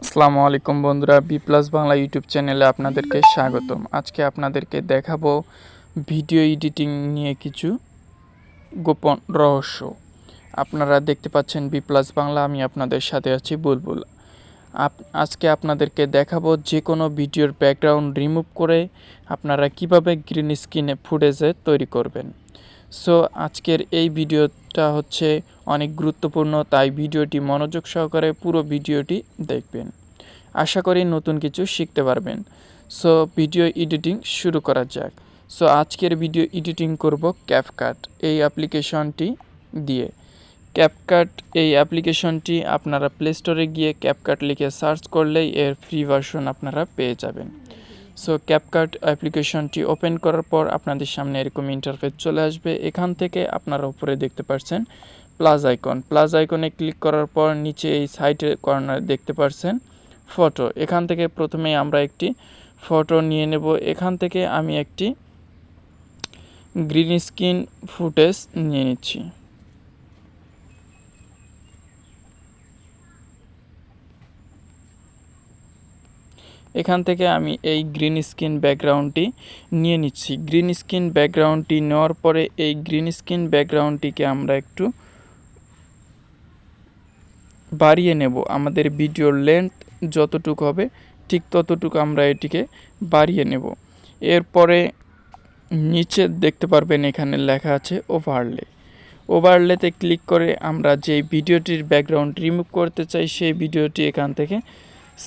আসসালামু আলাইকুম বন্ধুরা, বি প্লাস বাংলা ইউটিউব চ্যানেলে আপনাদেরকে স্বাগতম। আজকে আপনাদেরকে দেখাবো ভিডিও এডিটিং নিয়ে কিছু গোপন রহস্য। আপনারা দেখতে পাচ্ছেন বি প্লাস বাংলা, আমি আপনাদের সাথে আছি বুলবুল। আজকে আপনাদেরকে দেখাবো যে কোনো ভিডিওর ব্যাকগ্রাউন্ড রিমুভ করে আপনারা কিভাবে গ্রিন স্ক্রিনে ফুটেজে তৈরি করবেন। সো আজকের এই ভিডিওটা হচ্ছে অনেক গুরুত্বপূর্ণ, তাই ভিডিওটি মনোযোগ সহকারে পুরো ভিডিওটি দেখবেন। আশা করি নতুন কিছু শিখতে পারবেন। সো ভিডিও এডিটিং শুরু করা যাক। সো আজকের ভিডিও এডিটিং করব ক্যাপকাট এই অ্যাপ্লিকেশনটি দিয়ে। ক্যাপকাট এই অ্যাপ্লিকেশনটি আপনারা প্লে স্টোরে গিয়ে ক্যাপকাট লিখে সার্চ করলেই এর ফ্রি ভার্সন আপনারা পেয়ে যাবেন। সো ক্যাপকাট অ্যাপ্লিকেশনটি ওপেন করার পর আপনাদের সামনে এরকম ইন্টারফেস চলে আসবে। এখান থেকে আপনারা উপরে দেখতে পাচ্ছেন প্লাস আইকনে ক্লিক করার পর নিচে এই সাইডের কর্নারে দেখতে পাচ্ছেন ফটো। এখান থেকে প্রথমে আমরা একটি ফটো নিয়ে নেব। এখান থেকে আমি একটি গ্রিন স্ক্রিন ফুটেজ নিয়ে নিচ্ছি। এখান থেকে আমি এই গ্রিন স্ক্রিন ব্যাকগ্রাউন্ডটি নিয়ে নিচ্ছি। গ্রিন স্ক্রিন ব্যাকগ্রাউন্ডটি নেওয়ার পরে এই গ্রিন স্ক্রিন ব্যাকগ্রাউন্ডটিকে আমরা একটু বাড়িয়ে নেব। আমাদের ভিডিওর লেন্থ যতটুকু হবে ঠিক ততটুকু আমরা এটিকে বাড়িয়ে নেব। এরপরে নিচে দেখতে পারবেন এখানে লেখা আছে ওভারলেতে ক্লিক করে আমরা যে ভিডিওটির ব্যাকগ্রাউন্ড রিমুভ করতে চাই সেই ভিডিওটি এখান থেকে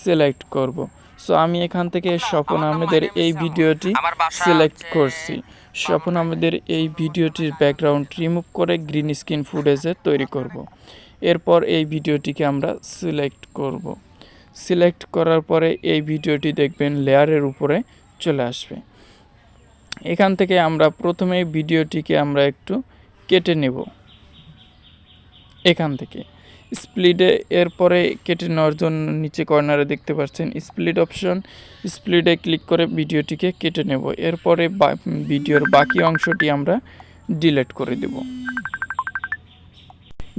সিলেক্ট করব। সো আমি এখান থেকে স্বপন আহমেদের এই ভিডিওটি সিলেক্ট করছি। স্বপন আহমেদের এই ভিডিওটির ব্যাকগ্রাউন্ড রিমুভ করে গ্রিন স্ক্রিন ফুটেজে তৈরি করব। এরপর এই ভিডিওটিকে আমরা সিলেক্ট করব। সিলেক্ট করার পরে এই ভিডিওটি দেখবেন লেয়ারের উপরে চলে আসবে। এখান থেকে আমরা প্রথমে ভিডিওটিকে আমরা একটু কেটে নেব। এখান থেকে স্প্লিটে এরপরে কেটে নেওয়ার জন্য নিচে কর্নারে দেখতে পাচ্ছেন স্প্লিট অপশন। স্প্লিটে ক্লিক করে ভিডিওটিকে কেটে নেব। এরপরে ভিডিওর বাকি অংশটি আমরা ডিলিট করে দেব।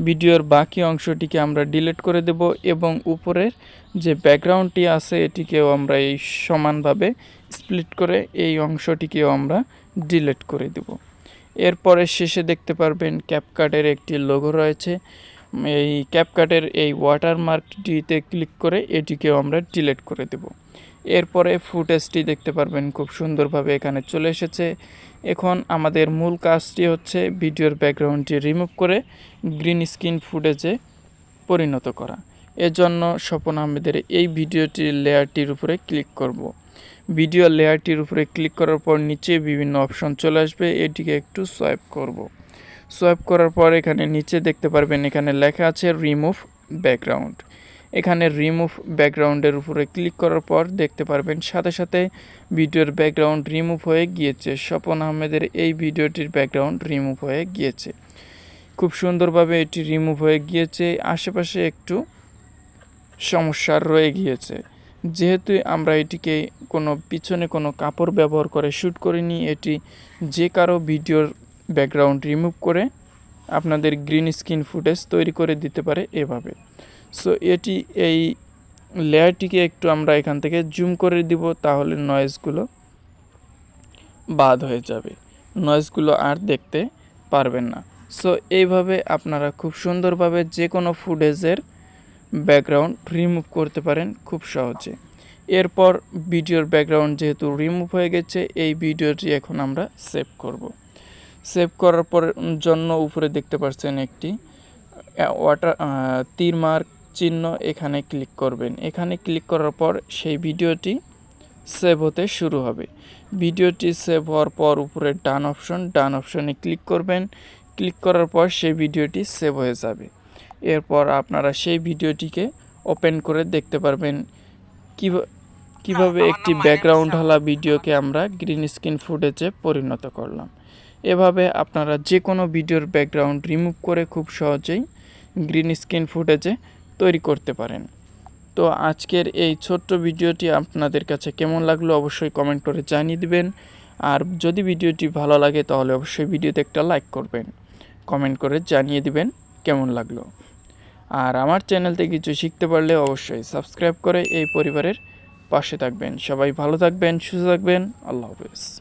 ভিডিওর বাকি অংশটিকে আমরা ডিলিট করে দেব এবং উপরের যে ব্যাকগ্রাউন্ডটি আছে এটিকেও আমরা এই সমানভাবে স্প্লিট করে এই অংশটিকেও আমরা ডিলিট করে দেব। এরপরে শেষে দেখতে পারবেন ক্যাপকাটের একটি লোগো রয়েছে। এই ক্যাপকাটের এই ওয়াটারমার্কটিতে ক্লিক করে এটিকেও আমরা ডিলিট করে দেব। এরপরে ফুটেজটি দেখতে পারবেন খুব সুন্দরভাবে এখানে চলে এসেছে। এখন আমাদের মূল কাজটি হচ্ছে ভিডিওর ব্যাকগ্রাউন্ডটি রিমুভ করে গ্রিন স্ক্রিন ফুটেজে পরিণত করা। এজন্য স্বপন আহমেদের এই ভিডিওটির লেয়ারটির উপরে ক্লিক করব। ভিডিও লেয়ারটির উপরে ক্লিক করার পর নিচে বিভিন্ন অপশন চলে আসবে, এটিকে একটু সোয়াইপ করব। সোয়াইপ করার পর এখানে নিচে দেখতে পারবেন এখানে লেখা আছে রিমুভ ব্যাকগ্রাউন্ড। এখানে রিমুভ ব্যাকগ্রাউন্ডের উপরে ক্লিক করার পর দেখতে পারবেন সাথে সাথে ভিডিওর ব্যাকগ্রাউন্ড রিমুভ হয়ে গিয়েছে। স্বপন আহমেদের এই ভিডিওটির ব্যাকগ্রাউন্ড রিমুভ হয়ে গিয়েছে। খুব সুন্দরভাবে এটি রিমুভ হয়ে গিয়েছে। আশেপাশে একটু সমস্যা রয়ে গিয়েছে, যেহেতু আমরা এটিকে পিছনে কোনো কাপড় ব্যবহার করে শ্যুট করিনি। এটি যে কারো ভিডিওর ব্যাকগ্রাউন্ড রিমুভ করে আপনাদের গ্রিন স্ক্রিন ফুটেজ তৈরি করে দিতে পারে এভাবে। সো এই লেয়ারটিকে একটু আমরা এখান থেকে জুম করে দিব, তাহলে নয়েজগুলো বাদ হয়ে যাবে, নয়েজগুলো আর দেখতে পারবেন না। সো এইভাবে আপনারা খুব সুন্দরভাবে যে কোনো ফুটেজের ব্যাকগ্রাউন্ড রিমুভ করতে পারেন খুব সহজে। এরপর ভিডিওর ব্যাকগ্রাউন্ড যেহেতু রিমুভ হয়ে গেছে, এই ভিডিওটি এখন আমরা সেভ করব। সেভ করার পর জন্য উপরে দেখতে পাচ্ছেন একটি তীর মার্ক চিহ্ন, এখানে ক্লিক করবেন। এখানে ক্লিক করার পর সেই ভিডিওটি সেভ হতে শুরু হবে। ভিডিওটি সেভ হওয়ার পর উপরে ডান অপশনে ক্লিক করবেন। ক্লিক করার পর সেই ভিডিওটি সেভ হয়ে যাবে। এরপর আপনারা সেই ভিডিওটিকে ওপেন করে দেখতে পারবেন কিভাবে একটি ব্যাকগ্রাউন্ড হালা ভিডিওকে আমরা গ্রিন স্ক্রিন ফুটেজে পরিণত করলাম। এভাবে আপনারা যে কোনো ভিডিওর ব্যাকগ্রাউন্ড রিমুভ করে খুব সহজেই গ্রিন স্ক্রিন ফুটেজে তৈরি করতে পারেন। তো আজকের এই ছোট্ট ভিডিওটি আপনাদের কাছে কেমন লাগলো অবশ্যই কমেন্ট করে জানিয়ে দিবেন। আর যদি ভিডিওটি ভালো লাগে তাহলে অবশ্যই ভিডিওতে একটা লাইক করবেন, কমেন্ট করে জানিয়ে দিবেন কেমন লাগলো। আর আমার চ্যানেল থেকে কিছু শিখতে পারলে অবশ্যই সাবস্ক্রাইব করে এই পরিবারের পাশে থাকবেন। সবাই ভালো থাকবেন, সুস্থ থাকবেন। আল্লাহ হাফেজ।